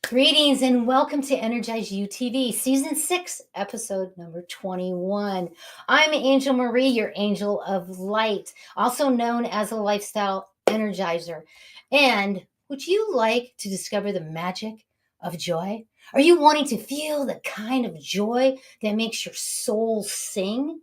Greetings and welcome to Energize You TV, Season 6, Episode number 21. I'm Angel Marie, your angel of light, also known as a lifestyle energizer. And would you like to discover the magic of joy? Are you wanting to feel the kind of joy that makes your soul sing?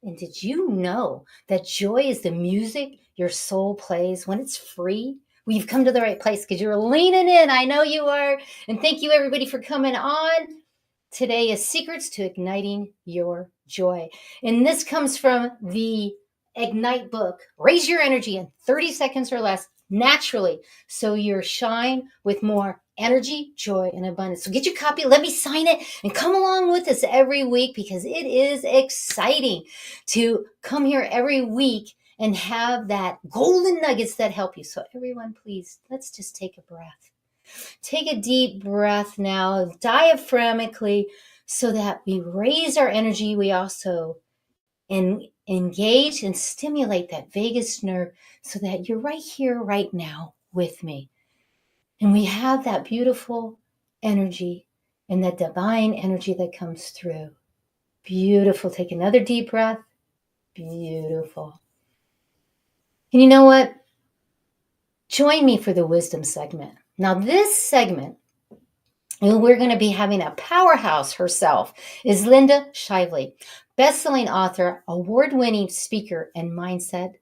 And did you know that joy is the music your soul plays when it's free? Well, you've come to the right place because you're leaning in. I know you are. And thank you, everybody, for coming on. Today is Secrets to Igniting Your Joy. And this comes from the Ignite book. Raise your energy in 30 seconds or less naturally so you shine with more energy, joy, and abundance. So get your copy, let me sign it, and come along with us every week because it is exciting to come here every week and have that golden nuggets that help you. So everyone, please, let's just take a breath. Take a deep breath now, diaphragmatically, so that we raise our energy. We also engage and stimulate that vagus nerve so that you're right here, right now with me. And we have that beautiful energy and that divine energy that comes through. Beautiful. Take another deep breath. Beautiful. And you know what? Join me for the wisdom segment. Now, this segment, we're going to be having a powerhouse herself, is Linda Shively, best-selling author, award-winning speaker, and mindset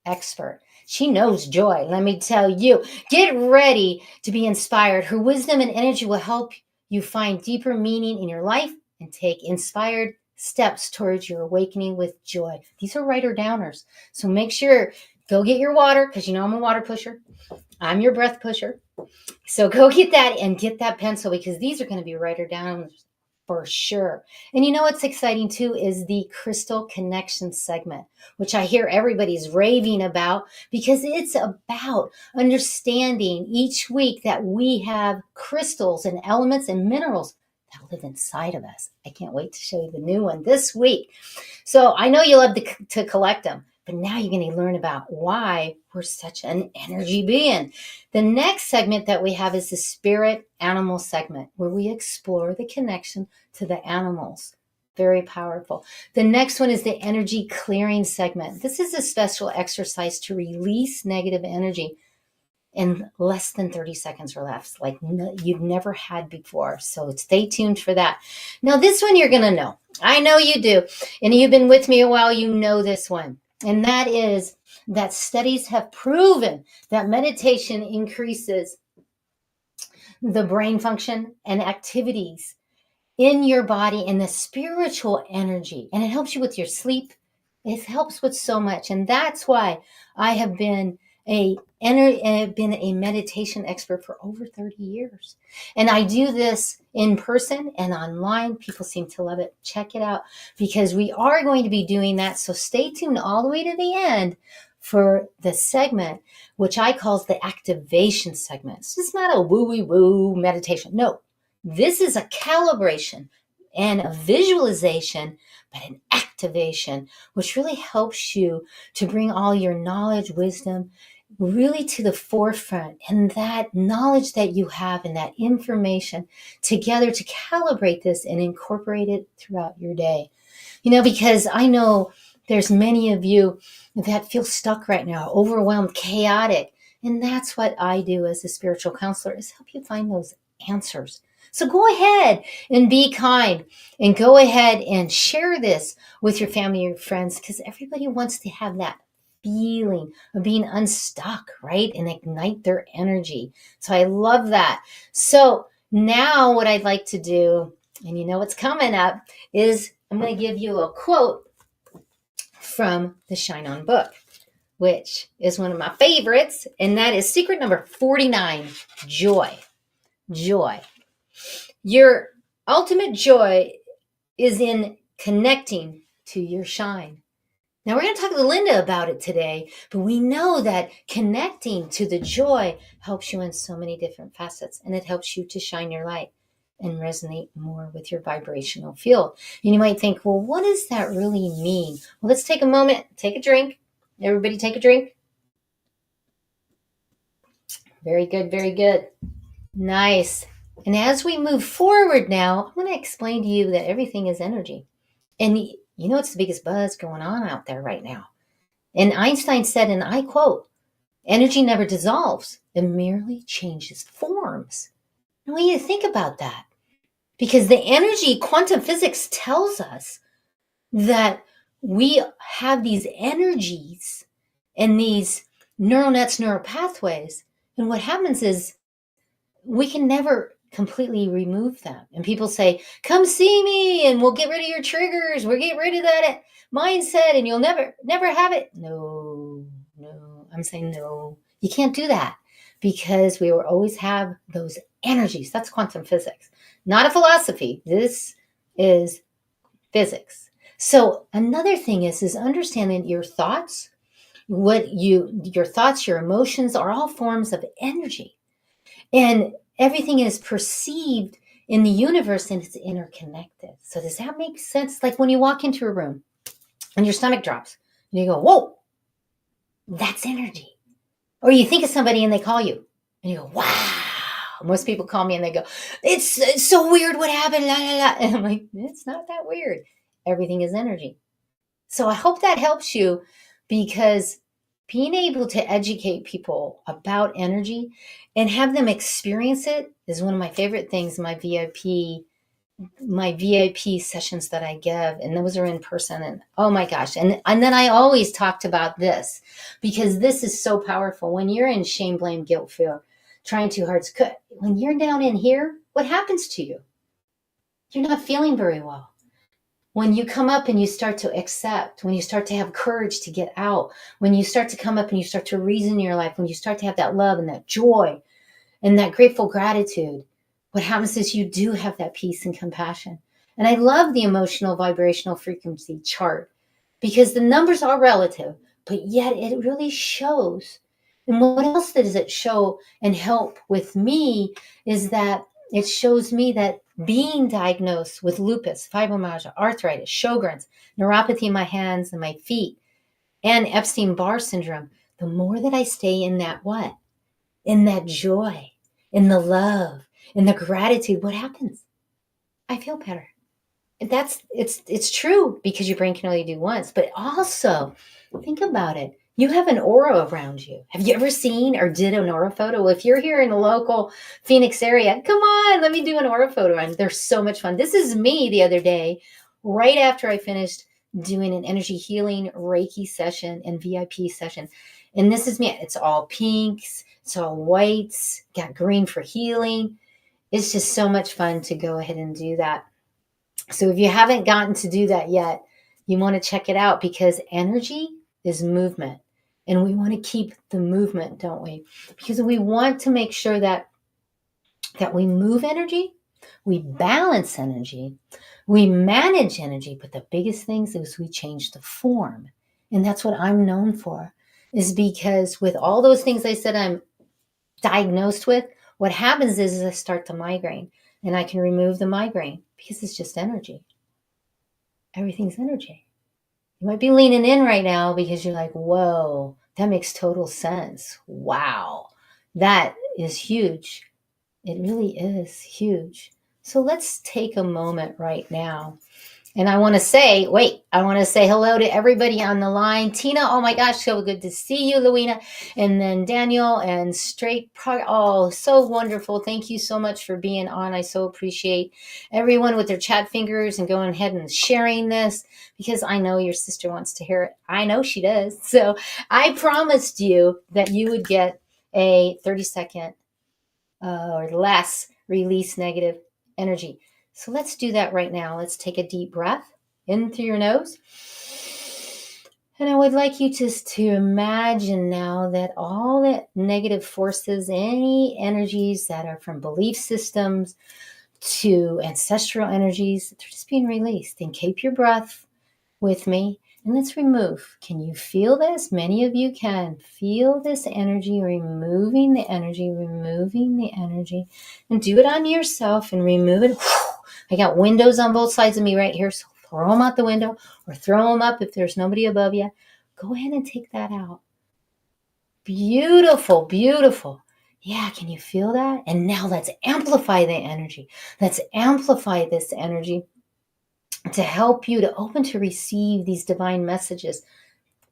expert. She knows joy, let me tell you. Get ready to be inspired. Her wisdom and energy will help you find deeper meaning in your life and take inspired steps towards your awakening with joy. These are writer-downers. So make sure, go get your water, because you know I'm a water pusher. I'm your breath pusher. So go get that and get that pencil because these are going to be writer-downers for sure. And you know what's exciting too is the crystal connection segment, which I hear everybody's raving about because it's about understanding each week that we have crystals and elements and minerals that live inside of us. I can't wait to show you the new one this week. So I know you love to collect them, but now you're going to learn about why we're such an energy being. The next segment that we have is the spirit animal segment, where we explore the connection to the animals. Very powerful. The next one is the energy clearing segment. This is a special exercise to release negative energy in less than 30 seconds or less, like you've never had before. So stay tuned for that. Now, this one you're going to know. I know you do. And you've been with me a while, you know this one. And that is that studies have proven that meditation increases the brain function and activities in your body and the spiritual energy. And it helps you with your sleep. It helps with so much. And that's why I have been a meditation expert for over 30 years. And I do this in person and online. People seem to love it. Check it out because we are going to be doing that. So stay tuned all the way to the end for the segment, which I call the activation segment. It's just not a woo-woo meditation. No, this is a calibration and a visualization, but an activation, which really helps you to bring all your knowledge, wisdom, really to the forefront, and that knowledge that you have and that information together to calibrate this and incorporate it throughout your day. You know, because I know there's many of you that feel stuck right now, overwhelmed, chaotic. And that's what I do as a spiritual counselor, is help you find those answers. So go ahead and be kind and go ahead and share this with your family or friends because everybody wants to have that feeling of being unstuck, right? And ignite their energy. So I love that. So now what I'd like to do, and you know what's coming up, is I'm going to give you a quote from the Shine On book, which is one of my favorites, and that is secret number 49, joy. Joy. Your ultimate joy is in connecting to your shine. Now, we're going to talk to Linda about it today, but we know that connecting to the joy helps you in so many different facets, and it helps you to shine your light and resonate more with your vibrational field. And you might think, well, what does that really mean? Well, let's take a moment, take a drink. Everybody take a drink. Very good, very good. Nice. And as we move forward now, I'm going to explain to you that everything is energy. And you know, it's the biggest buzz going on out there right now. And Einstein said, and I quote, energy never dissolves, it merely changes forms. I want you to think about that because the energy, quantum physics tells us that we have these energies and these neural nets, neural pathways. And what happens is we can never completely remove them. And people say, come see me and we'll get rid of your triggers. We'll get rid of that mindset and you'll never have it. No, I'm saying no. You can't do that because we will always have those energies. That's quantum physics, not a philosophy. This is physics. So another thing is understanding your thoughts, your thoughts, your emotions are all forms of energy. And everything is perceived in the universe and it's interconnected. So does that make sense? Like when you walk into a room and your stomach drops and you go, whoa, that's energy. Or you think of somebody and they call you and you go, wow. Most people call me and they go, it's so weird what happened. La, la, la. And I'm like, it's not that weird. Everything is energy. So I hope that helps you because being able to educate people about energy and have them experience it is one of my favorite things. My VIP sessions that I give, and those are in person. And oh my gosh. And then I always talked about this because this is so powerful. When you're in shame, blame, guilt, fear, trying too hard, when you're down in here, what happens to you? You're not feeling very well. When you come up and you start to accept, when you start to have courage to get out, when you start to come up and you start to reason your life, when you start to have that love and that joy and that grateful gratitude, what happens is you do have that peace and compassion. And I love the emotional vibrational frequency chart because the numbers are relative, but yet it really shows. And what else does it show and help with me is that it shows me that being diagnosed with lupus, fibromyalgia, arthritis, Sjogren's, neuropathy in my hands and my feet, and Epstein-Barr syndrome, the more that I stay in that what? In that joy, in the love, in the gratitude, what happens? I feel better. It's true because your brain can only do once, but also think about it. You have an aura around you. Have you ever seen or did an aura photo? If you're here in the local Phoenix area, come on, let me do an aura photo. And they're so much fun. This is me the other day, right after I finished doing an energy healing Reiki session and VIP session. And this is me. It's all pinks, it's all whites, got green for healing. It's just so much fun to go ahead and do that. So if you haven't gotten to do that yet, you want to check it out because energy is movement. And we want to keep the movement, don't we? Because we want to make sure that we move energy, we balance energy, we manage energy, but the biggest things is we change the form. And that's what I'm known for, is because with all those things I said I'm diagnosed with, what happens is I start to migraine and I can remove the migraine because it's just energy. Everything's energy. You might be leaning in right now because you're like, whoa, that makes total sense. Wow, that is huge. It really is huge. So let's take a moment right now. And I want to say hello to everybody on the line. Tina, oh my gosh, so good to see you, Louina. And then Daniel and oh, so wonderful. Thank you so much for being on. I so appreciate everyone with their chat fingers and going ahead and sharing this because I know your sister wants to hear it. I know she does. So I promised you that you would get a 30-second or less release negative energy. So let's do that right now. Let's take a deep breath in through your nose. And I would like you just to imagine now that all the negative forces, any energies that are from belief systems to ancestral energies, they're just being released. And keep your breath with me. And let's remove. Can you feel this? Many of you can feel this energy, removing the energy, and do it on yourself and remove it. I got windows on both sides of me right here, so throw them out the window or throw them up if there's nobody above you. Go ahead and take that out. Beautiful, beautiful. Yeah, can you feel that? And now let's amplify the energy. Let's amplify this energy to help you to open to receive these divine messages,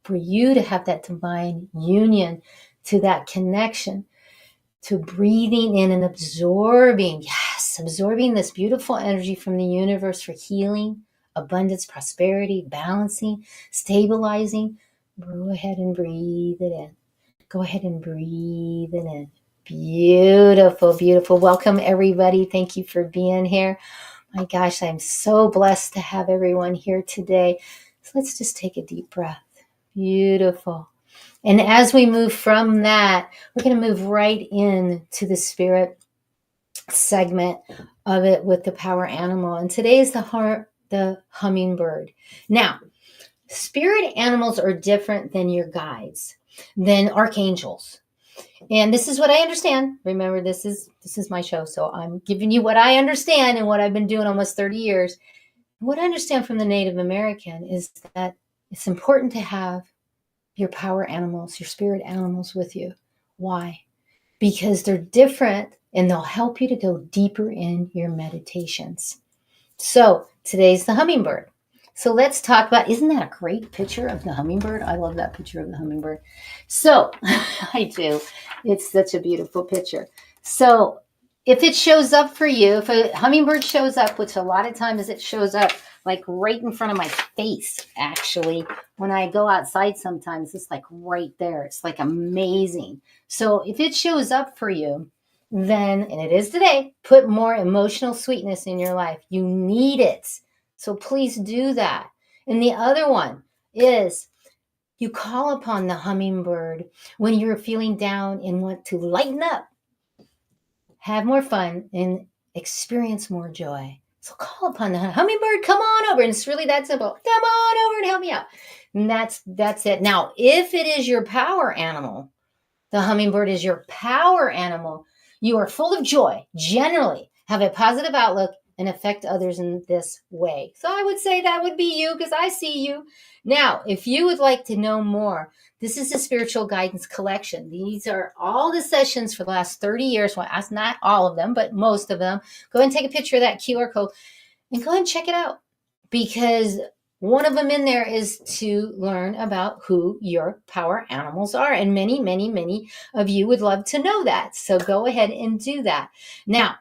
for you to have that divine union, to that connection, to breathing in and absorbing, yes, absorbing this beautiful energy from the universe for healing, abundance, prosperity, balancing, stabilizing. Go ahead and breathe it in. Go ahead and breathe it in. Beautiful, beautiful. Welcome, everybody. Thank you for being here. My gosh, I'm so blessed to have everyone here today. So let's just take a deep breath. Beautiful. And as we move from that, we're going to move right into the spirit segment of it with the power animal. And today is the hummingbird. Now, spirit animals are different than your guides, than archangels. And this is what I understand. Remember, this is my show, so I'm giving you what I understand and what I've been doing almost 30 years. What I understand from the Native American is that it's important to have your power animals, your spirit animals with you. Why? Because they're different and they'll help you to go deeper in your meditations. So today's the hummingbird. So let's talk about, isn't that a great picture of the hummingbird? I love that picture of the hummingbird. So I do. It's such a beautiful picture. So if it shows up for you, if a hummingbird shows up, which a lot of times it shows up like right in front of my face, actually, when I go outside sometimes, it's like right there. It's like amazing. So if it shows up for you, then, and it is today, put more emotional sweetness in your life. You need it. So please do that. And the other one is you call upon the hummingbird when you're feeling down and want to lighten up, have more fun, and experience more joy. So call upon the hummingbird, come on over. And it's really that simple. Come on over and help me out. And that's it. Now, if it is your power animal, the hummingbird is your power animal. You are full of joy, generally, have a positive outlook, and affect others in this way. So I would say that would be you because I see you. Now, if you would like to know more, this is a spiritual guidance collection. These are all the sessions for the last 30 years. Well, that's not all of them, but most of them. Go ahead and take a picture of that QR code and go ahead and check it out, because one of them in there is to learn about who your power animals are. And many, many, many of you would love to know that. So go ahead and do that. Now,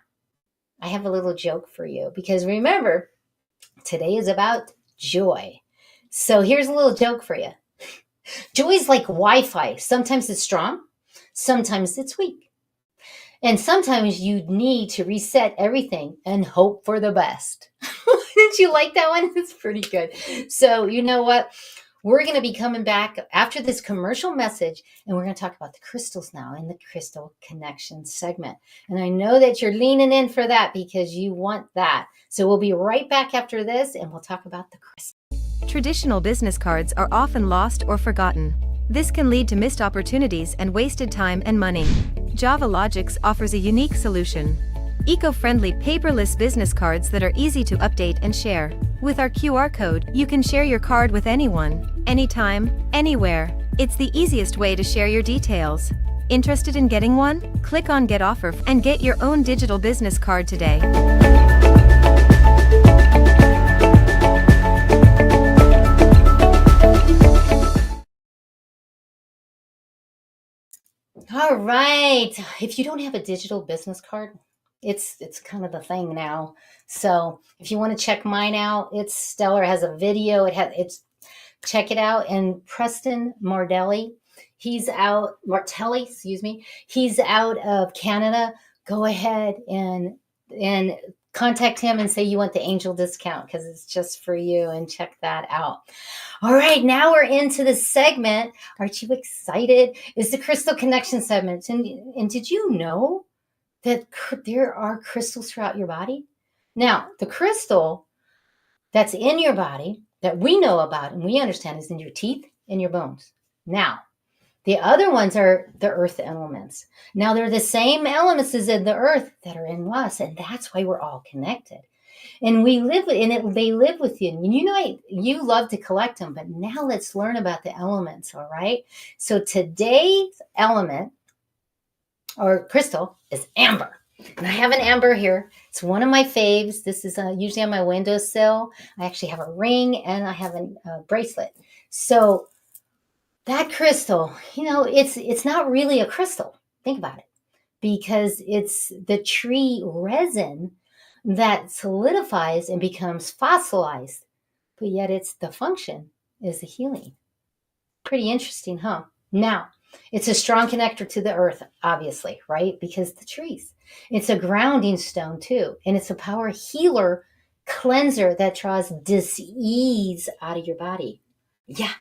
I have a little joke for you, because remember, today is about joy. So here's a little joke for you. Joy is like Wi-Fi. Sometimes it's strong, sometimes it's weak. And sometimes you need to reset everything and hope for the best. Didn't you like that one? It's pretty good. So you know what? We're going to be coming back after this commercial message, and we're going to talk about the crystals now in the Crystal Connection segment. And I know that you're leaning in for that because you want that. So we'll be right back after this, and we'll talk about the crystals. Traditional business cards are often lost or forgotten. This can lead to missed opportunities and wasted time and money. Java Logics offers a unique solution. Eco-friendly paperless business cards that are easy to update and share. With our QR code, you can share your card with anyone, anytime, anywhere. It's the easiest way to share your details. Interested in getting one? Click on Get Offer and get your own digital business card today. All right. If you don't have a digital business card, it's kind of the thing now. So if you want to check mine out, it's stellar. It has a video. It's check it out. And Preston Martelli, excuse me. He's out of Canada. Go ahead and contact him and say you want the angel discount, because it's just for you, and check that out. All right, now we're into the segment. Aren't you excited? It's the Crystal Connection segment. And did you know that there are crystals throughout your body? Now, the crystal that's in your body that we know about and we understand is in your teeth and your bones. Now, the other ones are the earth elements. Now, they're the same elements as in the earth that are in us, and that's why we're all connected. And we live in it, they live with you. And you know, you love to collect them, but now let's learn about the elements, all right? So today's element or crystal is amber. And I have an amber here. It's one of my faves. This is usually on my windowsill. I actually have a ring and I have a bracelet. So that crystal, it's not really a crystal. Think about it, because it's the tree resin that solidifies and becomes fossilized, but yet it's the function is the healing. Pretty interesting, huh? Now, it's a strong connector to the earth, obviously, right? Because the trees. It's a grounding stone too, and it's a power healer cleanser that draws dis-ease out of your body. Yeah,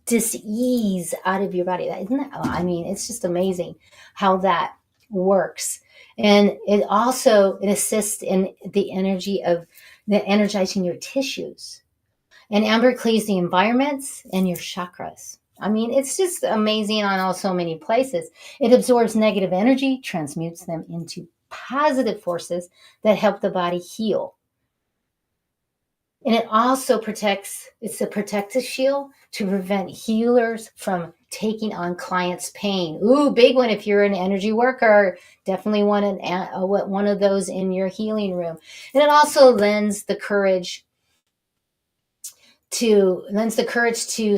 dis-ease out of your body. Isn't that? I mean, it's just amazing how that works. And it assists in the energy of the energizing your tissues. And amber cleans the environments and your chakras. I mean, it's just amazing on all so many places. It absorbs negative energy, transmutes them into positive forces that help the body heal. And it also it's a protective shield to prevent healers from taking on clients' pain. Ooh, big one if you're an energy worker. Definitely want one of those in your healing room. And it also lends the courage to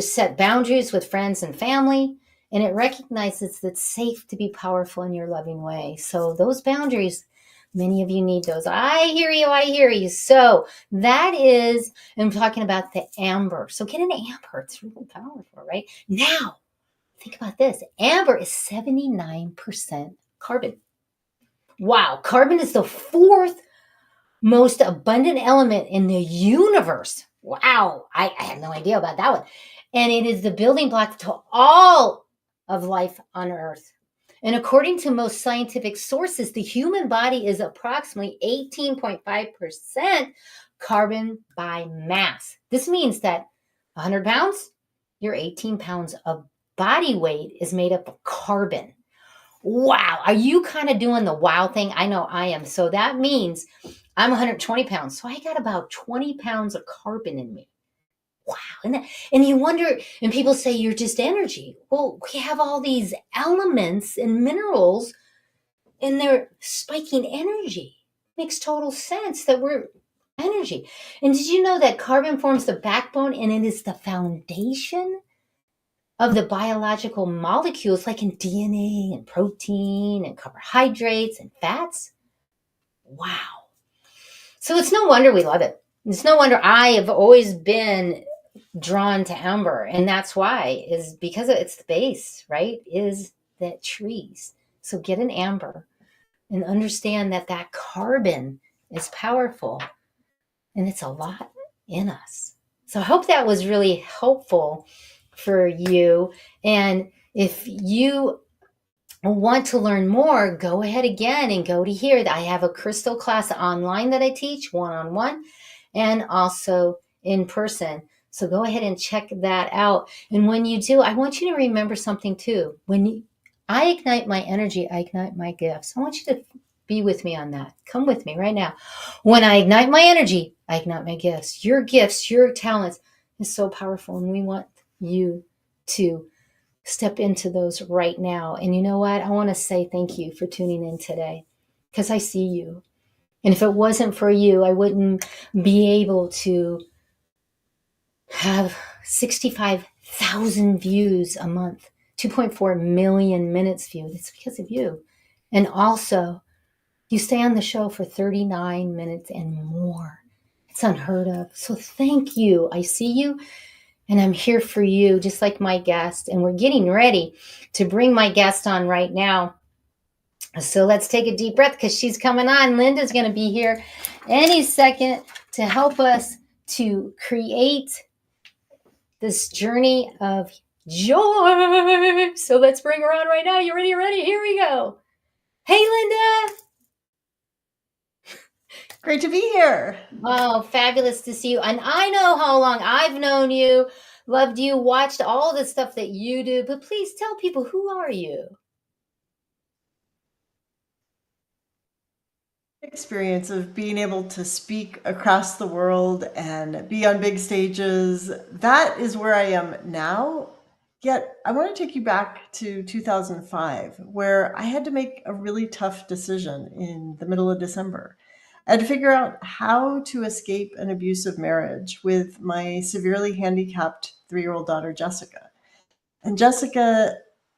set boundaries with friends and family, and it recognizes that it's safe to be powerful in your loving way. So those boundaries, many of you need those. I hear you. So that is, I'm talking about the amber. So get an amber. It's really powerful, right? Now, think about this. Amber is 79% carbon. Wow. Carbon is the fourth most abundant element in the universe. Wow, I had no idea about that one. And it is the building block to all of life on Earth. And according to most scientific sources, the human body is approximately 18.5% carbon by mass. This means that 100 pounds, your 18 pounds of body weight is made up of carbon. Wow. Are you kind of doing the wow thing? I know I am. So that means I'm 120 pounds. So I got about 20 pounds of carbon in me. Wow. And you wonder, and people say you're just energy. Well, we have all these elements and minerals and they're spiking energy. Makes total sense that we're energy. And did you know that carbon forms the backbone and it is the foundation of the biological molecules like in DNA and protein and carbohydrates and fats? Wow. So it's no wonder we love it. It's no wonder I have always been drawn to amber. And that's why, is because it's the base, right? Is that trees. So get an amber and understand that that carbon is powerful and it's a lot in us. So I hope that was really helpful for you. And if you want to learn more, go ahead again and go to here. I have a crystal class online that I teach one-on-one and also in person. So go ahead and check that out. And when you do, I want you to remember something too. I ignite my energy, I ignite my gifts. I want you to be with me on that. Come with me right now. When I ignite my energy, I ignite my gifts. Your gifts, your talents is so powerful. And we want you to step into those right now. And you know what? I want to say thank you for tuning in today because I see you. And if it wasn't for you, I wouldn't be able to have 65,000 views a month, 2.4 million minutes viewed. It's because of you. And also, you stay on the show for 39 minutes and more. It's unheard of. So thank you. I see you. And I'm here for you, just like my guest. And we're getting ready to bring my guest on right now. So let's take a deep breath because she's coming on. Linda's going to be here any second to help us to create this journey of joy. So let's bring her on right now. You ready? You ready? Here we go. Hey, Linda. Great to be here. Oh, fabulous to see you. And I know how long I've known you, loved you, watched all the stuff that you do, but please tell people, who are you? Experience of being able to speak across the world and be on big stages. That is where I am now. Yet I want to take you back to 2005, where I had to make a really tough decision in the middle of December. I had to figure out how to escape an abusive marriage with my severely handicapped 3-year-old daughter, Jessica. And Jessica,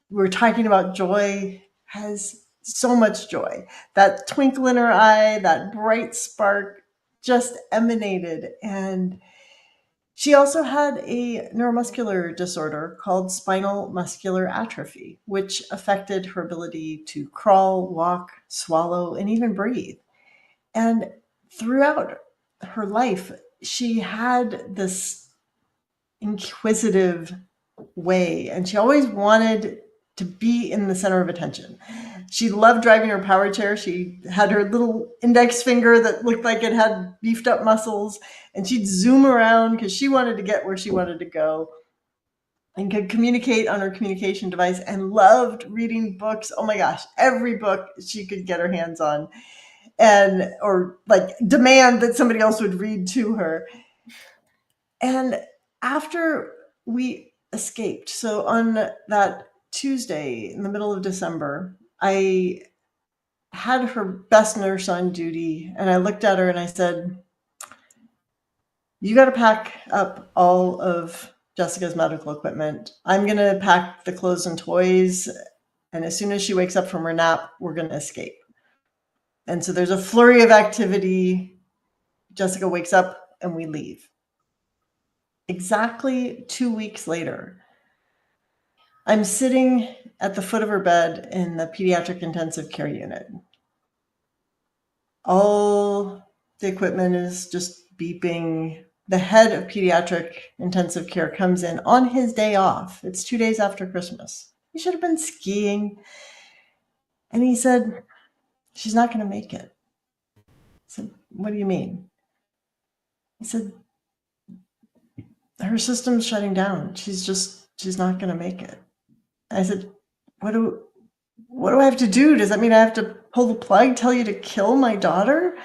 we're talking about joy, has so much joy. That twinkle in her eye, that bright spark just emanated. And she also had a neuromuscular disorder called spinal muscular atrophy, which affected her ability to crawl, walk, swallow, and even breathe. And throughout her life, she had this inquisitive way, and she always wanted to be in the center of attention. She loved driving her power chair. She had her little index finger that looked like it had beefed up muscles, and she'd zoom around because she wanted to get where she wanted to go and could communicate on her communication device and loved reading books. Oh my gosh, every book she could get her hands on, and or like demand that somebody else would read to her. And after we escaped, so on that Tuesday in the middle of December, I had her best nurse on duty, and I looked at her and I said, "You got to pack up all of Jessica's medical equipment. I'm going to pack the clothes and toys, and as soon as she wakes up from her nap, we're going to escape." And so there's a flurry of activity. Jessica wakes up and we leave. Exactly 2 weeks later, I'm sitting at the foot of her bed in the pediatric intensive care unit. All the equipment is just beeping. The head of pediatric intensive care comes in on his day off. It's 2 days after Christmas. He should have been skiing. And he said, "She's not going to make it." I said, "What do you mean?" He said, "Her system's shutting down. She's not going to make it." I said, what do I have to do? Does that mean I have to pull the plug, tell you to kill my daughter?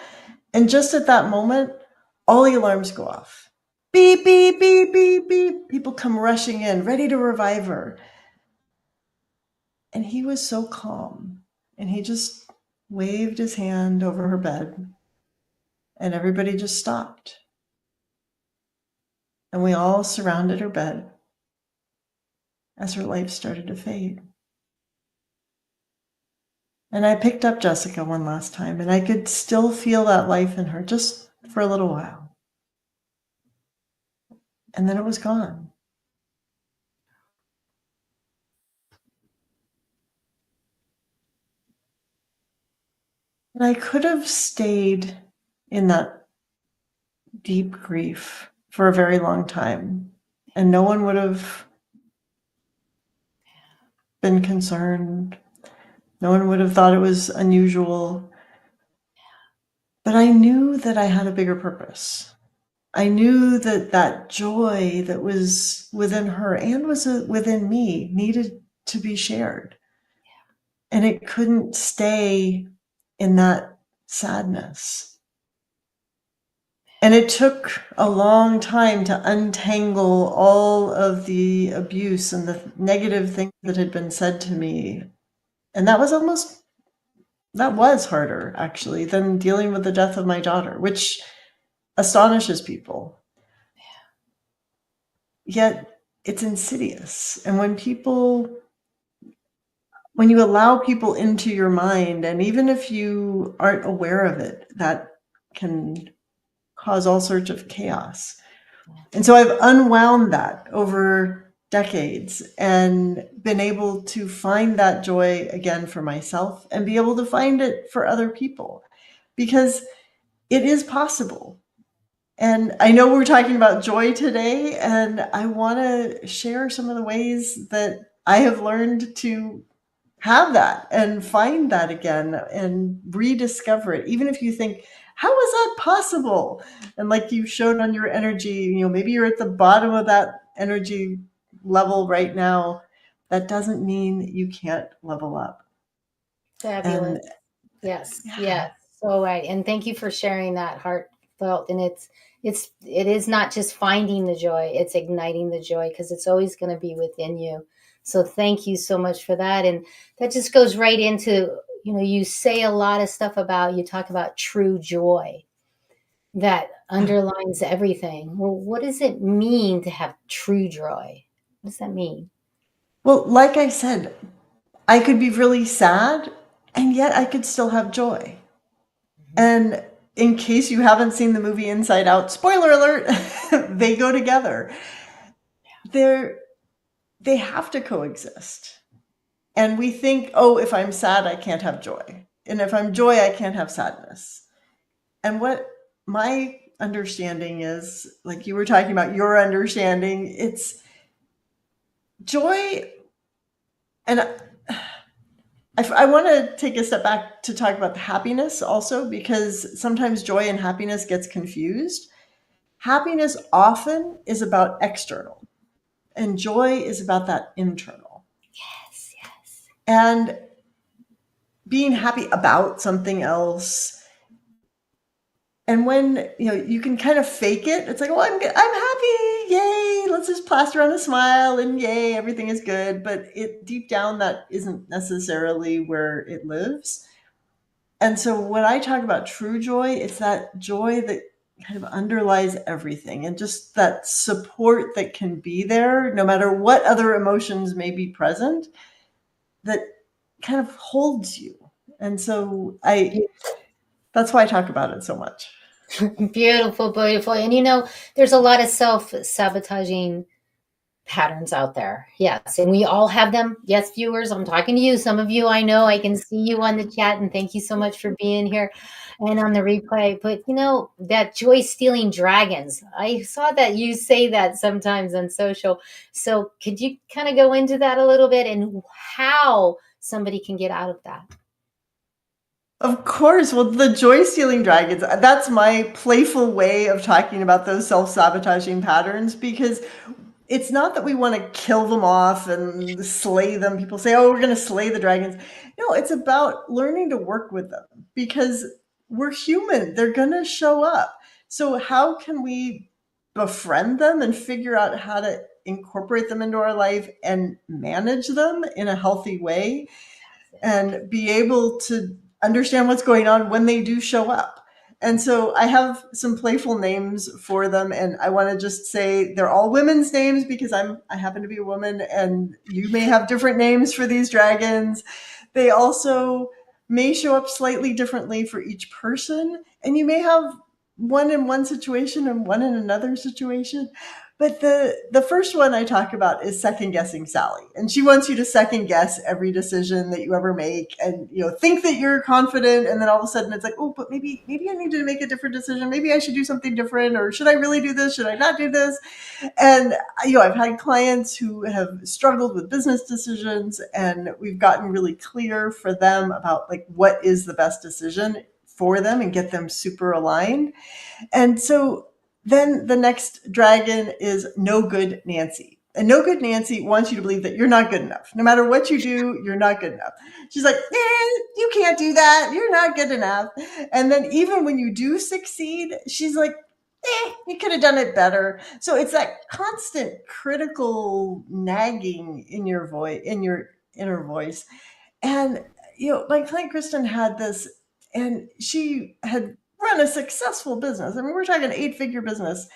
And just at that moment, all the alarms go off. Beep, beep, beep, beep, beep. People come rushing in, ready to revive her. And he was so calm. And he just waved his hand over her bed. And everybody just stopped. And we all surrounded her bed as her life started to fade. And I picked up Jessica one last time, and I could still feel that life in her just for a little while. And then it was gone. And I could have stayed in that deep grief for a very long time, and no one would have been concerned. No one would have thought it was unusual. But I knew that I had a bigger purpose. I knew that that joy that was within her and was within me needed to be shared. And it couldn't stay in that sadness. And it took a long time to untangle all of the abuse and the negative things that had been said to me. And that was harder, actually, than dealing with the death of my daughter, which astonishes people. Yet it's insidious. And when you allow people into your mind, and even if you aren't aware of it, that can cause all sorts of chaos. And so I've unwound that over decades and been able to find that joy again for myself and be able to find it for other people, because it is possible. And I know we're talking about joy today, and I want to share some of the ways that I have learned to have that and find that again and rediscover it. Even if you think, how is that possible? And like you showed on your energy, maybe you're at the bottom of that energy level right now. That doesn't mean you can't level up. Fabulous. And Yes. yeah. Yes. So right. And thank you for sharing that felt. And it is not just finding the joy, it's igniting the joy, because it's always going to be within you. So thank you so much for that. And that just goes right into, you say a lot of stuff about, you talk about true joy that underlines everything. Well, what does it mean to have true joy? What does that mean? Well, like I said, I could be really sad and yet I could still have joy. Mhm. And in case you haven't seen the movie Inside Out, spoiler alert, they go together. They're they have to coexist. And we think, oh, if I'm sad, I can't have joy. And if I'm joy, I can't have sadness. And what my understanding is, like you were talking about your understanding, it's joy. And I want to take a step back to talk about the happiness also, because sometimes joy and happiness gets confused. Happiness often is about external, and joy is about that internal. Yes, yes. And being happy about something else. And when you can kind of fake it, it's like, oh, I'm good, I'm happy, yay! Let's just plaster on a smile, and yay, everything is good. But it deep down, that isn't necessarily where it lives. And so when I talk about true joy, it's that joy that kind of underlies everything, and just that support that can be there no matter what other emotions may be present, that kind of holds you. And so that's why I talk about it so much. Beautiful, beautiful. And there's a lot of self-sabotaging patterns out there. Yes. And we all have them. Yes, viewers, I'm talking to you. Some of you I know, I can see you on the chat, and thank you so much for being here and on the replay. But that joy stealing dragons, I saw that you say that sometimes on social. So could you kind of go into that a little bit, and how somebody can get out of that? Of course. Well, the joy stealing dragons, that's my playful way of talking about those self sabotaging patterns, because it's not that we want to kill them off and slay them. People say, oh, we're going to slay the dragons. No, it's about learning to work with them, because we're human. They're going to show up. So, how can we befriend them and figure out how to incorporate them into our life and manage them in a healthy way, and be able to understand what's going on when they do show up? And so I have some playful names for them, and I want to just say they're all women's names, because I happen to be a woman, and you may have different names for these dragons. They also may show up slightly differently for each person, and you may have one in one situation and one in another situation. But the first one I talk about is second guessing Sally, and she wants you to second guess every decision that you ever make, and think that you're confident, and then all of a sudden it's like, oh, but maybe I need to make a different decision. Maybe I should do something different, or should I really do this? Should I not do this? And I've had clients who have struggled with business decisions, and we've gotten really clear for them about like what is the best decision for them and get them super aligned. And so then the next dragon is no good Nancy. And no good Nancy wants you to believe that you're not good enough. No matter what you do, you're not good enough. She's like, you can't do that. You're not good enough. And then even when you do succeed, she's like, you could have done it better. So it's that constant critical nagging in your voice, in your inner voice. And my client Kristen had this, and she had run a successful business. I mean, we're talking 8-figure business,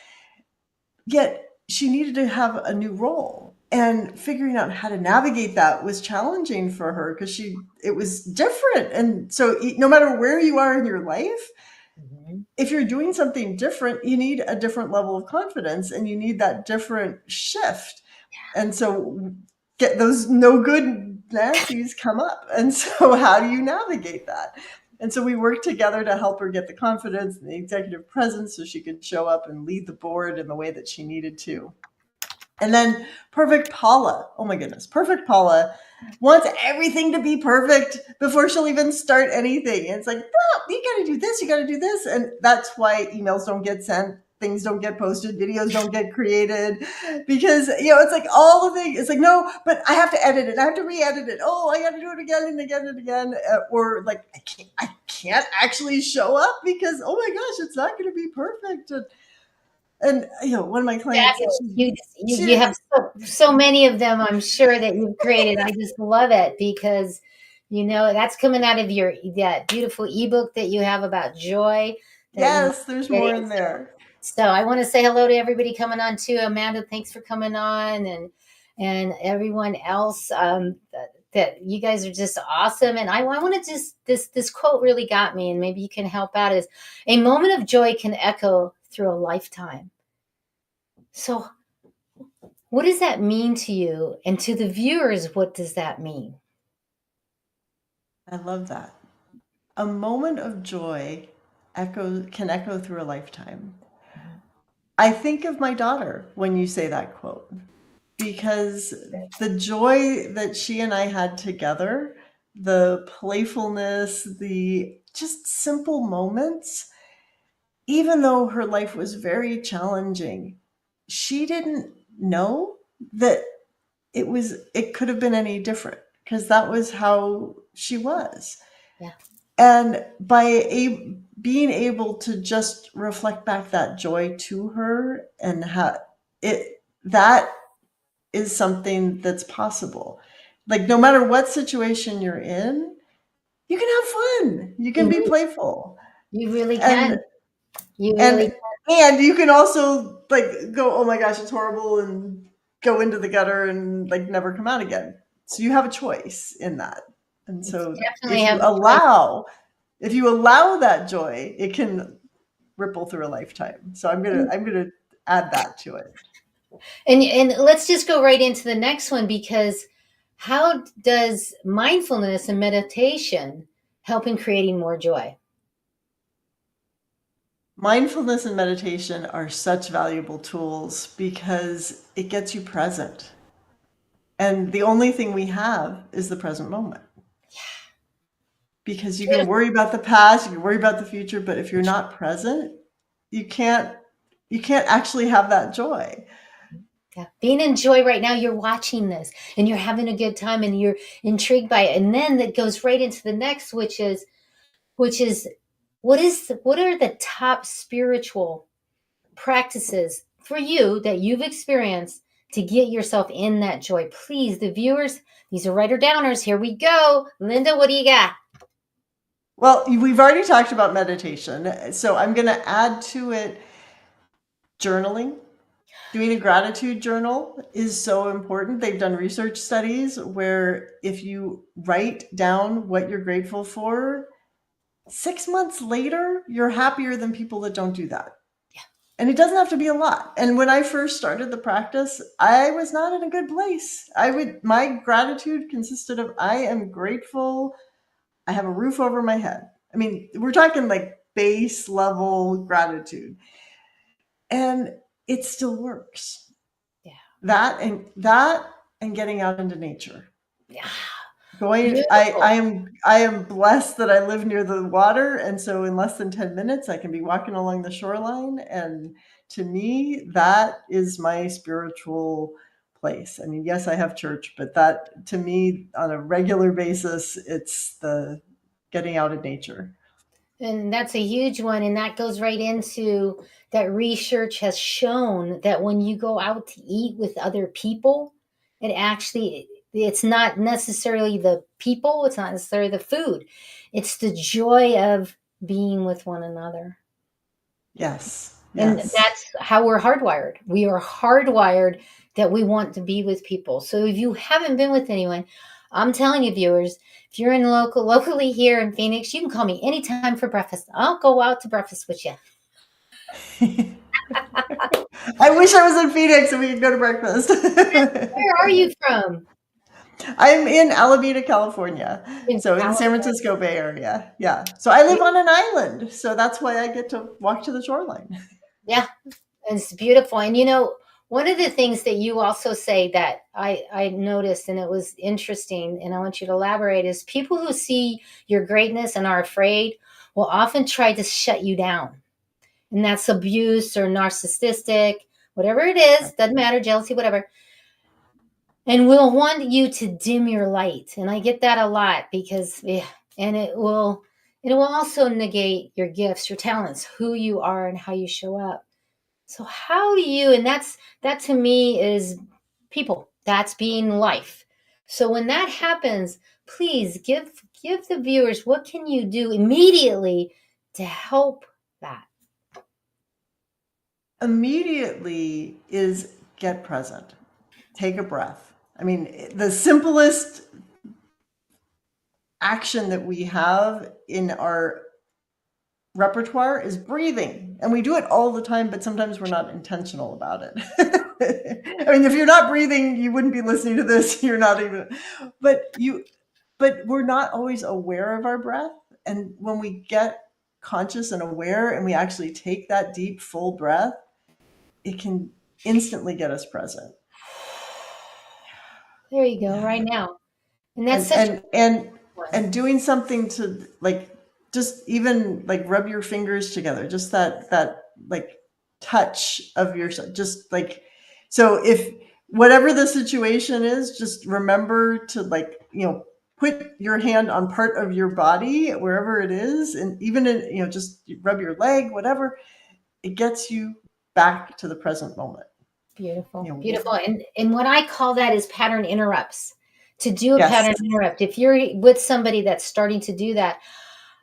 yet she needed to have a new role. And figuring out how to navigate that was challenging for her, because it was different. And so no matter where you are in your life, Mhm. if you're doing something different, you need a different level of confidence, and you need that different shift. And so get those no good Nancy's come up. And so how do you navigate that? And so we worked together to help her get the confidence and the executive presence so she could show up and lead the board in the way that she needed to. And then Perfect Paula, oh my goodness, Perfect Paula wants everything to be perfect before she'll even start anything. And it's like, oh, you got to do this, you got to do this. And that's why emails don't get sent, things don't get posted, videos don't get created, because, it's like all the things. It's like, no, but I have to edit it. I have to re-edit it. Oh, I got to do it again and again and again. Or like, I can't actually show up because, oh my gosh, it's not going to be perfect. And one of my clients, Fabulous. You she have so many of them, I'm sure, that you've created. I just love it because that's coming out of that beautiful ebook that you have about joy that you might yes, there's be more getting. in there. So I want to say hello to everybody coming on too. Amanda, thanks for coming on, and everyone else. That you guys are just awesome. And I want to just this quote really got me, and maybe you can help out. Is a moment of joy can echo through a lifetime. So what does that mean to you? And to the viewers, what does that mean? I love that. A moment of joy can echo through a lifetime. I think of my daughter when you say that quote, because the joy that she and I had together, the playfulness, the just simple moments, even though her life was very challenging, she didn't know that it could have been any different, because that was how she was. Yeah. And being able to just reflect back that joy to her, and how that is something that's possible. Like, no matter what situation you're in, you can have fun, you can be Mhm. playful, You really and can. You really and and you can also like go, oh my gosh, it's horrible, and go into the gutter and like never come out again. So you have a choice in that. And so definitely have a choice. if you allow that joy, it can ripple through a lifetime. So I'm gonna add that to it. And let's just go right into the next one, because how does mindfulness and meditation help in creating more joy? Mindfulness and meditation are such valuable tools because it gets you present. And the only thing we have is the present moment. Because you can Beautiful. worry about the past, you can worry about the future, but if you're not present, you can't actually have that joy. Yeah. Being in joy right now, you're watching this and you're having a good time and you're intrigued by it. And then that goes right into the next, which is what are the top spiritual practices for you that you've experienced to get yourself in that joy? Please, the viewers, these are writer downers. Here we go. Linda, what do you got? Well, we've already talked about meditation, so I'm going to add to it journaling. Doing a gratitude journal is so important. They've done research studies where if you write down what you're grateful for, 6 months later, you're happier than people that don't do that. And it doesn't have to be a lot. And when I first started the practice, I was not in a good place. My gratitude consisted of, I am grateful I have a roof over my head. I mean, we're talking like base level gratitude. And it still works. Yeah. That and getting out into nature. Yeah. Going Beautiful. I am blessed that I live near the water, and so in less than 10 minutes I can be walking along the shoreline, and to me that is my spiritual place. I mean, yes, I have church, but that to me on a regular basis, it's the getting out in nature. And that's a huge one. And that goes right into that research has shown that when you go out to eat with other people, it's not necessarily the people, it's not necessarily the food, it's the joy of being with one another. Yes. And Yes. that's how we're hardwired. We are hardwired that we want to be with people. So if you haven't been with anyone, I'm telling you, viewers, if you're locally here in Phoenix, you can call me anytime for breakfast. I'll go out to breakfast with you. I wish I was in Phoenix and we could go to breakfast. Where are you from? I'm in Alameda, California. In So in the San California. Francisco Bay Area. Yeah. So I live on an island. So that's why I get to walk to the shoreline. Yeah, it's beautiful. And one of the things that you also say that I noticed, and it was interesting, and I want you to elaborate, is people who see your greatness and are afraid will often try to shut you down. And that's abuse or narcissistic, whatever it is, doesn't matter, jealousy, whatever. And will want you to dim your light. And I get that a lot because, yeah, and It will also negate your gifts, your talents, who you are and how you show up. So how do you, and that to me is people. That's being life. So when that happens, please give the viewers, what can you do immediately to help that? Immediately is get present. Take a breath. I mean, the simplest action that we have in our repertoire is breathing. And we do it all the time, but sometimes we're not intentional about it. I mean, if you're not breathing, you wouldn't be listening to this. You're not even, but we're not always aware of our breath. And when we get conscious and aware and we actually take that deep, full breath, it can instantly get us present. There you go, Yeah. right now. And that's and such and and a one. and doing something to, like, just even like rub your fingers together, just that like touch of your, just like, so if whatever the situation is, just remember to, like, put your hand on part of your body wherever it is, and even in, just rub your leg, whatever, it gets you back to the present moment. Beautiful, you know beautiful. And what I call that is pattern interrupts. To do a yes. pattern interrupt, if you're with somebody that's starting to do that,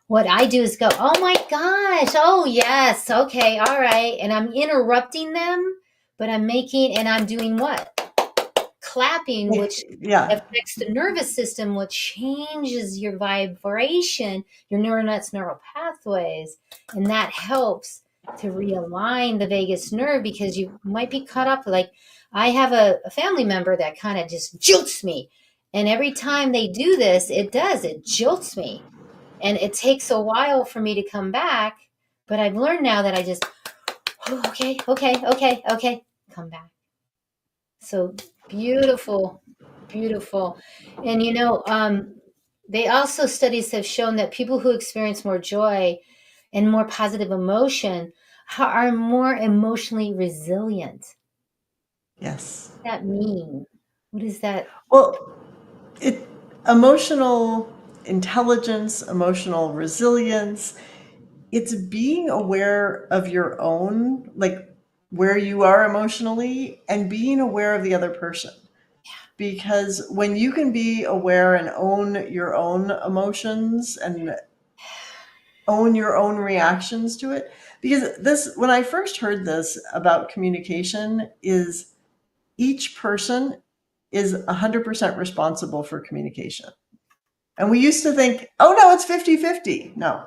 what I do is go, oh my gosh, oh yes, okay, all right. And I'm interrupting them, but I'm doing what? Clapping, which Yeah. affects the nervous system, which changes your vibration, your neural pathways, and that helps to realign the vagus nerve, because you might be caught up. Like, I have a family member that kind of just jolts me, and every time they do this, it jolts me, and it takes a while for me to come back. But I've learned now that I just, oh, okay, come back. So beautiful, beautiful. And they also, studies have shown that people who experience more joy and more positive emotion are more emotionally resilient. Yes. What does that mean? What is that? Well, it emotional intelligence, emotional resilience, it's being aware of your own, like, where you are emotionally, and being aware of the other person. Because when you can be aware and own your own emotions and own your own reactions to it, because this, when I first heard this about communication, is each person is 100% responsible for communication. And we used to think, oh no, it's 50-50. No.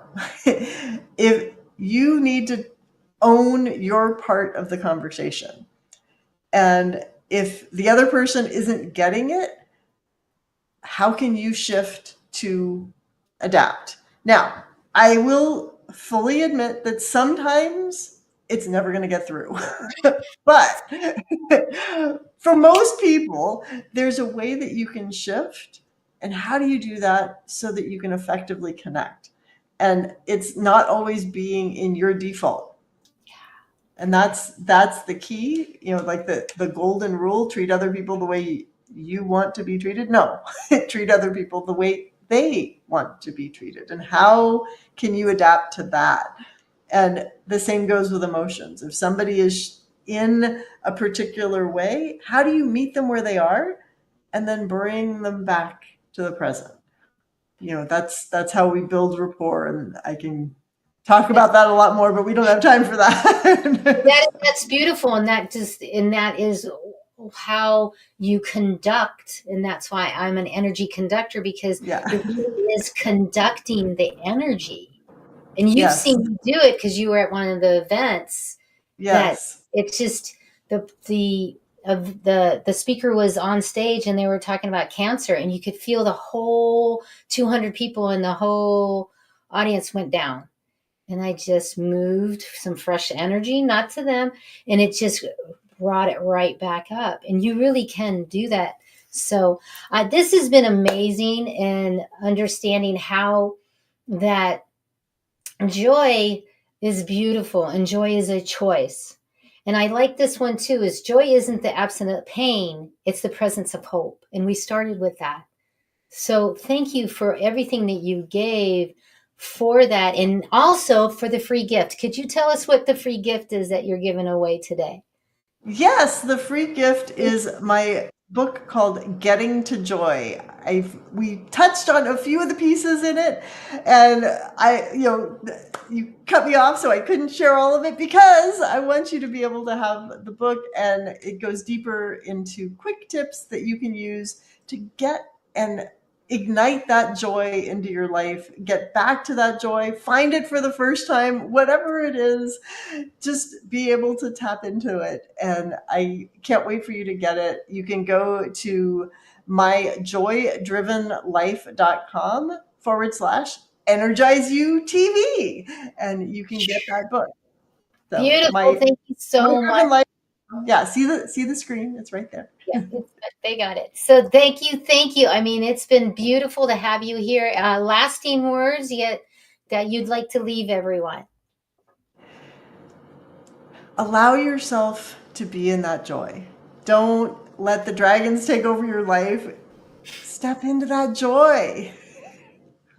If you need to own your part of the conversation, and if the other person isn't getting it, how can you shift to adapt? Now, I will fully admit that sometimes it's never going to get through. But for most people, there's a way that you can shift. And how do you do that so that you can effectively connect? And it's not always being in your default. And that's the key, like the golden rule: treat other people the way you want to be treated. No, treat other people the way they want to be treated. And how can you adapt to that? And the same goes with emotions. If somebody is in a particular way, how do you meet them where they are and then bring them back to the present? That's how we build rapport. And I can talk That, about that a lot more, but we don't have time for that. that's beautiful, and that is how you conduct, and that's why I'm an energy conductor, because Yeah. it really is conducting the energy. And you've Yes. seen me do it because you were at one of the events. That Yes. it's just the speaker was on stage and they were talking about cancer, and you could feel the whole 200 people in the whole audience went down, and I just moved some fresh energy, not to them, and it just brought it right back up. And you really can do that. So this has been amazing, and understanding how that joy is beautiful and joy is a choice. And I like this one too, is joy isn't the absence of pain, it's the presence of hope. And we started with that. So thank you for everything that you gave for that, and also for the free gift. Could you tell us what the free gift is that you're giving away today? Yes, the free gift is my book called Getting to Joy. We touched on a few of the pieces in it, and you cut me off, so I couldn't share all of it because I want you to be able to have the book, and it goes deeper into quick tips that you can use to get and ignite that joy into your life, get back to that joy, find it for the first time, whatever it is, just be able to tap into it. And I can't wait for you to get it. You can go to myjoydrivenlife.com/energize you TV, and you can get that book. So Beautiful. Thank you my so much. driven life. Yeah, see the screen. It's right there. Yeah, they got it. So thank you, thank you. I mean, it's been beautiful to have you here. Lasting words yet that you'd like to leave everyone. Allow yourself to be in that joy. Don't let the dragons take over your life. Step into that joy.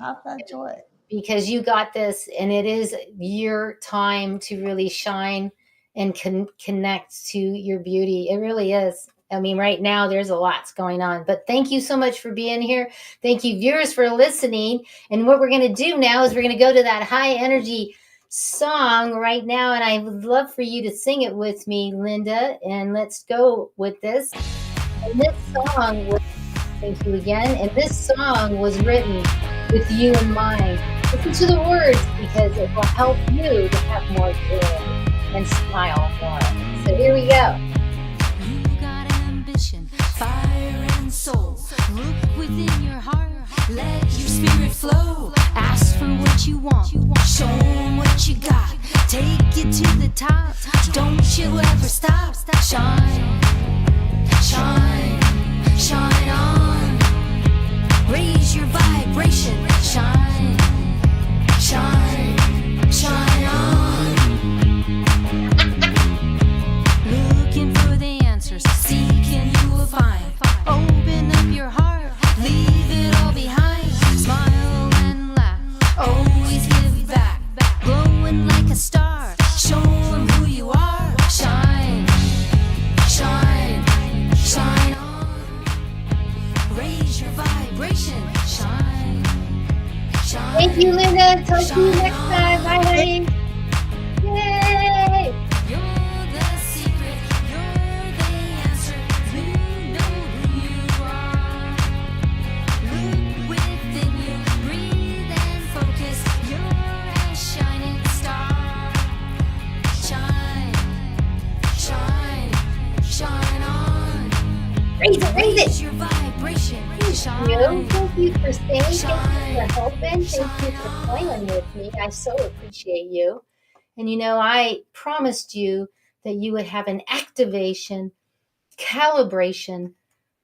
Have that joy. Because you got this, and it is your time to really shine and connect to your beauty. It really is. I mean, right now there's a lot's going on, but thank you so much for being here. Thank you, viewers, for listening. And what we're going to do now is we're going to go to that high energy song right now, and I would love for you to sing it with me, Linda. And let's go with this. And this song was, thank you again. And this song was written with you in mind. Listen to the words because it will help you to have more joy and smile more. So here we go. You got ambition, fire and soul. Look within your heart, let your spirit flow. Ask for what you want, show 'em what you got. Take it to the top, don't you ever stop. Shine, shine, shine on. Raise your vibration, shine, shine, shine on. Looking for the answers, seeking you will find. Open up your heart, leave it all behind. Smile and laugh, always give back. Glowing like a star, show 'em who you are. Shine, shine, shine on. Raise your vibration, shine, shine. Thank you, Linda. Talk to you next time. Bye, honey. Yay! You're the secret, you're the answer. You know who you are. Look within you, breathe and focus. You're a shining star. Shine, shine, shine on. Raise it, raise it. Raise your vibration, shine. Thank you for staying. Thank you for helping. Thank you for playing with me. I so appreciate you. And I promised you that you would have an activation, calibration,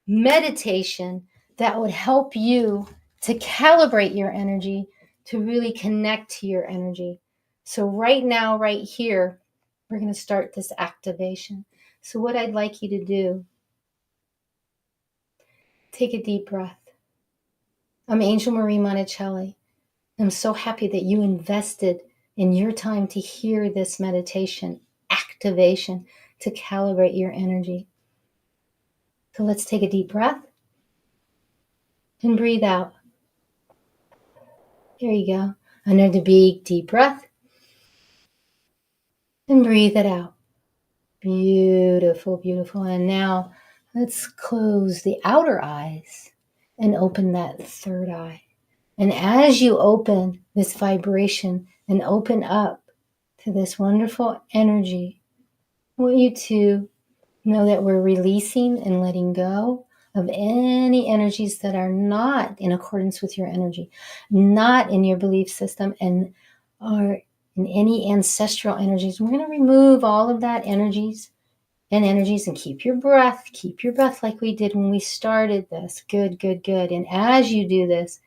meditation that would help you to calibrate your energy, to really connect to your energy. So right now, right here, we're going to start this activation. So what I'd like you to do, take a deep breath. I'm Angel Marie Monticelli. I'm so happy that you invested in your time to hear this meditation activation to calibrate your energy. So let's take a deep breath and breathe out. There you go. Another big deep breath and breathe it out. Beautiful, beautiful. And now let's close the outer eyes and open that third eye. And as you open this vibration and open up to this wonderful energy, I want you to know that we're releasing and letting go of any energies that are not in accordance with your energy, not in your belief system, and are in any ancestral energies. We're going to remove all of that energies and keep your breath like we did when we started this. Good, good, good. And as you do this,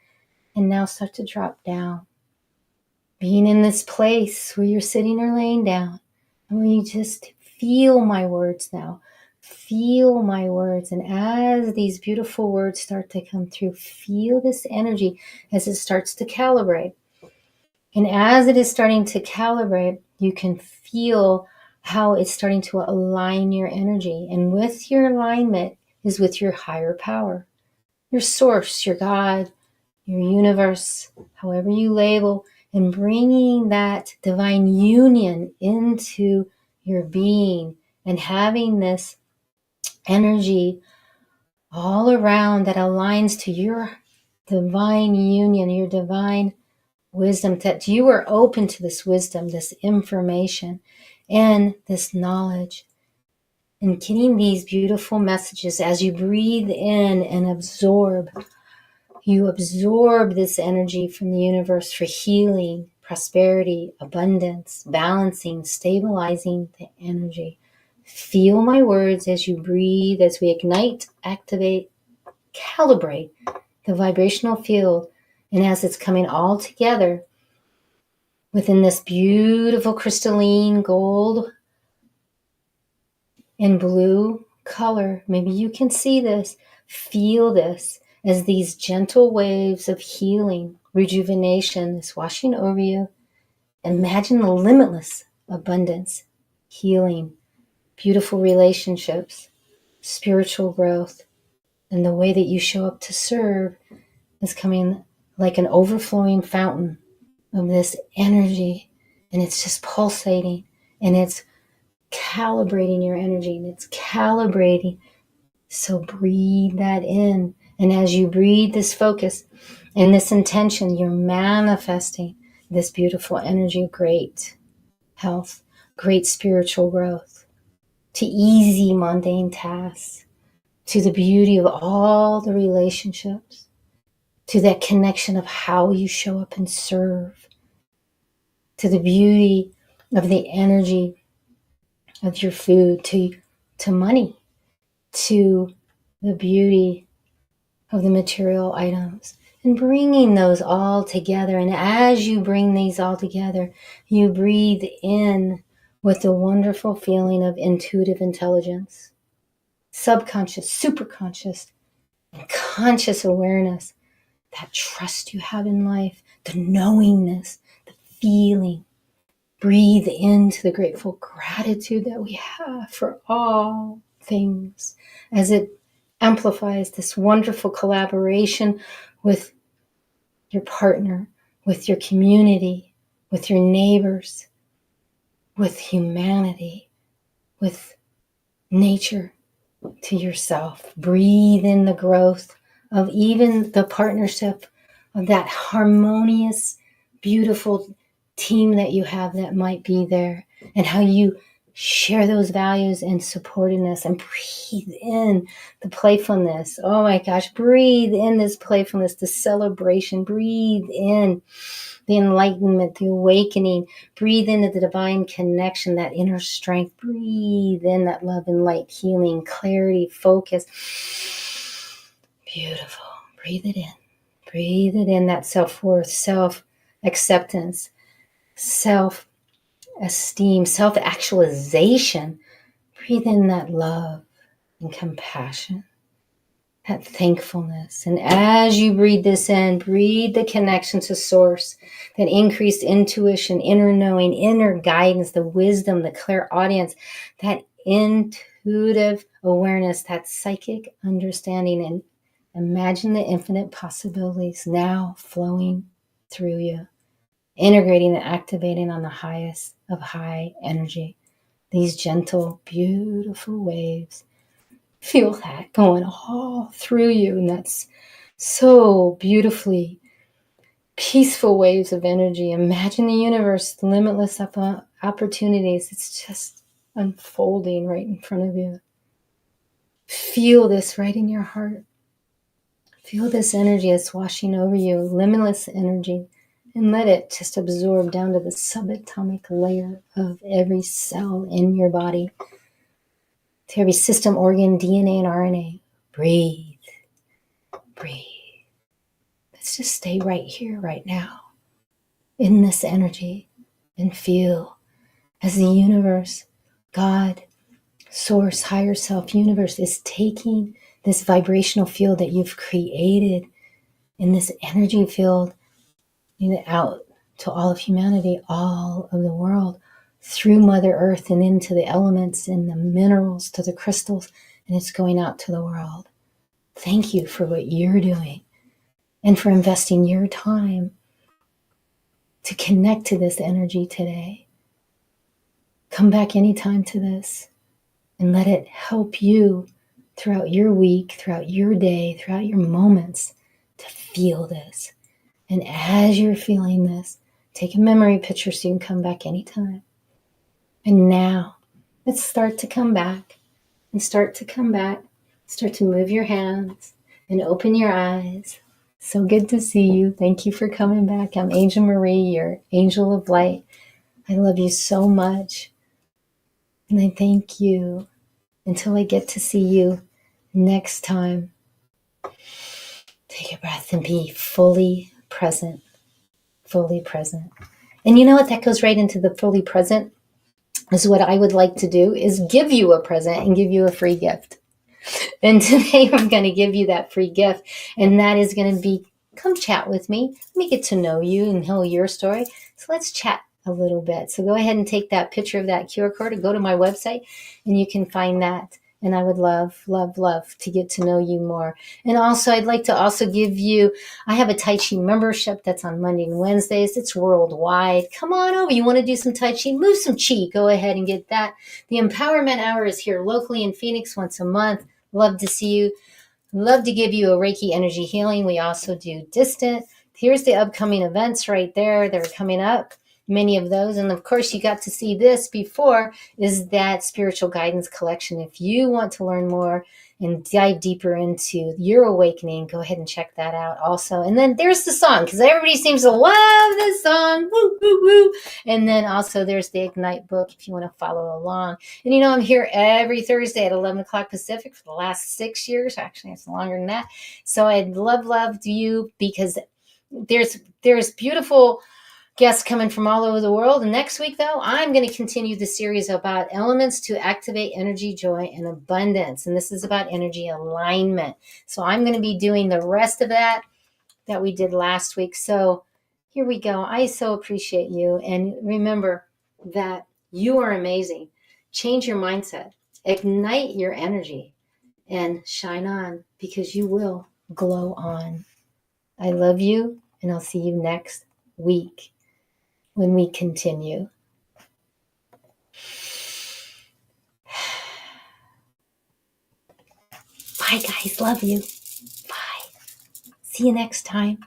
and now start to drop down, being in this place where you're sitting or laying down, and when you just feel my words now, feel my words. And as these beautiful words start to come through, feel this energy as it starts to calibrate. And as it is starting to calibrate, you can feel how it's starting to align your energy. And with your alignment is with your higher power, your source, your God, your universe, however you label, and bringing that divine union into your being and having this energy all around that aligns to your divine union, your divine wisdom, that you are open to this wisdom, this information, and this knowledge. And getting these beautiful messages as you breathe in and absorb. You absorb this energy from the universe for healing, prosperity, abundance, balancing, stabilizing the energy. Feel my words as you breathe, as we ignite, activate, calibrate the vibrational field. And as it's coming all together within this beautiful crystalline gold and blue color, maybe you can see this, feel this as these gentle waves of healing, rejuvenation is washing over you. Imagine the limitless abundance, healing, beautiful relationships, spiritual growth, and the way that you show up to serve is coming like an overflowing fountain of this energy, and it's just pulsating, and it's calibrating your energy, and it's calibrating. So breathe that in. And as you breathe this focus and this intention, you're manifesting this beautiful energy of great health, great spiritual growth, to easy mundane tasks, to the beauty of all the relationships, to that connection of how you show up and serve, to the beauty of the energy of your food, to money, to the beauty of the material items, and bringing those all together. And as you bring these all together, you breathe in with the wonderful feeling of intuitive intelligence, subconscious, superconscious, and conscious awareness, that trust you have in life, the knowingness, the feeling. Breathe into the grateful gratitude that we have for all things as it amplifies this wonderful collaboration with your partner, with your community, with your neighbors, with humanity, with nature, to yourself. Breathe in the growth of even the partnership of that harmonious, beautiful team that you have that might be there, and how you share those values and supportiveness, and breathe in the playfulness. Oh my gosh, breathe in this playfulness, the celebration. Breathe in the enlightenment, the awakening. Breathe into the divine connection, that inner strength. Breathe in that love and light, healing, clarity, focus. Beautiful. Breathe it in. Breathe it in, that self-worth, self-acceptance, self-esteem, self-actualization. Breathe in that love and compassion, that thankfulness. And as you breathe this in, breathe the connection to source, that increased intuition, inner knowing, inner guidance, the wisdom, the clairaudience, that intuitive awareness, that psychic understanding. And imagine the infinite possibilities now flowing through you, integrating and activating on the highest of high energy. These gentle, beautiful waves. Feel that going all through you, and that's so beautifully peaceful waves of energy. Imagine the universe, limitless opportunities. It's just unfolding right in front of you. Feel this right in your heart. Feel this energy that's washing over you, limitless energy, and let it just absorb down to the subatomic layer of every cell in your body, to every system, organ, DNA, and RNA. Breathe. Breathe. Let's just stay right here, right now, in this energy, and feel as the universe, God, source, higher self, universe is taking this vibrational field that you've created in this energy field out to all of humanity, all of the world, through Mother Earth and into the elements and the minerals to the crystals, and it's going out to the world. Thank you for what you're doing and for investing your time to connect to this energy today. Come back anytime to this and let it help you throughout your week, throughout your day, throughout your moments to feel this. And as you're feeling this, take a memory picture so you can come back anytime. And now, let's start to come back and start to come back. Start to move your hands and open your eyes. So good to see you. Thank you for coming back. I'm Angel Marie, your angel of light. I love you so much. And I thank you until I get to see you next time. Take a breath and be fully present. Fully present. And you know what? That goes right into the fully present. Is what I would like to do is give you a present and give you a free gift. And today I'm going to give you that free gift. And that is going to be, come chat with me. Let me get to know you and know your story. So let's chat a little bit. So go ahead and take that picture of that QR code or go to my website and you can find that. And I would love, love, love to get to know you more. And also, I'd like to also give you, I have a Tai Chi membership that's on Monday and Wednesdays. It's worldwide. Come on over. You want to do some Tai Chi? Move some Chi. Go ahead and get that. The Empowerment Hour is here locally in Phoenix once a month. Love to see you. Love to give you a Reiki energy healing. We also do distant. Here's the upcoming events right there. They're coming up. Many of those. And of course, you got to see this before, is that spiritual guidance collection. If you want to learn more and dive deeper into your awakening, go ahead and check that out also. And then there's the song, because everybody seems to love this song. Woo, woo, woo. And then also there's the Ignite book if you want to follow along. And you know, I'm here every Thursday at 11 o'clock Pacific for the last 6 years. Actually, it's longer than that. So I'd love you, because there's beautiful guests coming from all over the world. And next week, though, I'm going to continue the series about elements to activate energy, joy, and abundance. And this is about energy alignment. So I'm going to be doing the rest of that we did last week. So here we go. I so appreciate you. And remember that you are amazing. Change your mindset, ignite your energy, and shine on, because you will glow on. I love you, and I'll see you next week when we continue. Bye, guys. Love you. Bye. See you next time.